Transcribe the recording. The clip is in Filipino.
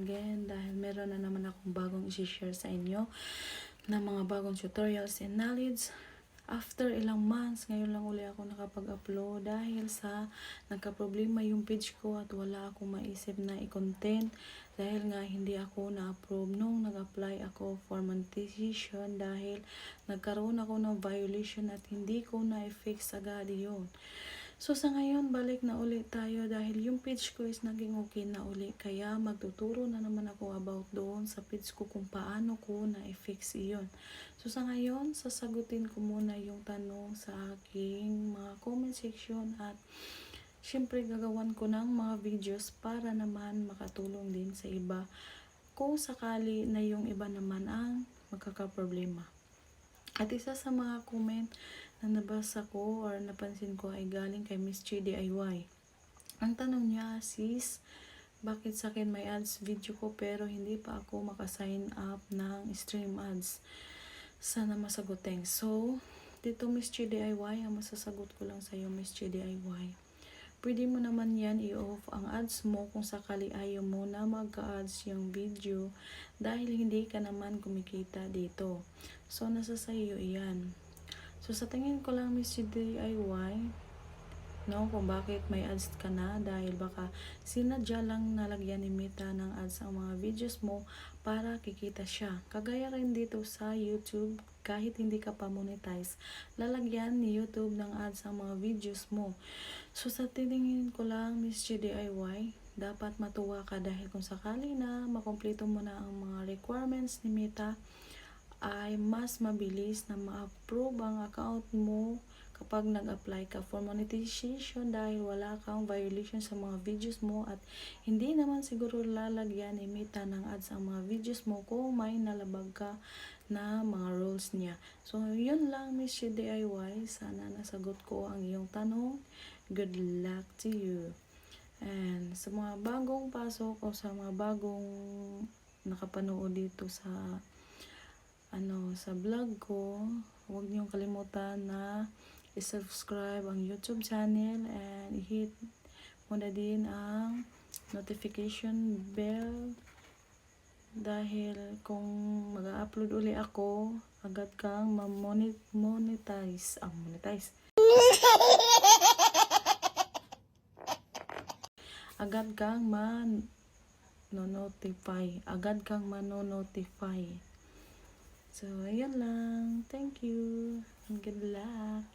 again dahil meron na naman akong bagong i-share sa inyo na mga bagong tutorials and knowledge. After ilang months, ngayon lang uli ako nakapag-upload dahil sa nagka-problema yung page ko at wala akong maisip na i-content dahil nga hindi ako na-approve nung nag-apply ako for monetization dahil nagkaroon ako ng violation at hindi ko na-fix agad yun. So sa ngayon, balik na uli tayo dahil yung page ko is naging okay na uli. Kaya magtuturo na naman ako about doon sa page ko kung paano ko na-fix iyon. So sa ngayon, sasagutin ko muna yung tanong sa aking mga comment section at syempre gagawan ko ng mga videos para naman makatulong din sa iba kung sakali na yung iba naman ang magkakaproblema. At isa sa mga comment na nabasa ko or napansin ko ay galing kay Miss Chi DIY. Ang tanong niya, sis, bakit sa akin may ads video ko pero hindi pa ako makasign up ng stream ads? Sana masagutin. So, dito Miss Chi DIY, ang masasagot ko lang sa iyo Miss Chi DIY. Pwede mo naman yan i-off ang ads mo kung sakali ayaw mo na magka-ads yung video dahil hindi ka naman kumikita dito. So, nasa sa iyo iyan. So, sa tingin ko lang Miss DIY, no, kung bakit may ads ka na dahil baka sinadya lang nalagyan ni Meta ng ads ang mga videos mo para kikita siya. Kagaya rin dito sa YouTube, kahit hindi ka pa monetize, lalagyan ni YouTube ng ads ang mga videos mo. So, sa tingin ko lang Miss DIY, dapat matuwa ka dahil kung sakali na makumpleto mo na ang mga requirements ni Meta, ay mas mabilis na ma-approve ang account mo kapag nag-apply ka for monetization dahil wala kang violation sa mga videos mo at hindi naman siguro lalagyan ni Meta ng ads ang mga videos mo kung may nalabag ka na mga rules niya. So, yun lang Miss DIY. Sana nasagot ko ang iyong tanong. Good luck to you. And sa mga bagong pasok o sa mga bagong nakapanood dito sa sa vlog ko, huwag niyong kalimutan na i-subscribe ang YouTube channel and i-hit mo na din ang notification bell dahil kung mag-upload uli ako, agad kang monetize. Agad kang mano-notify. So, ayan lang. Thank you. And good luck.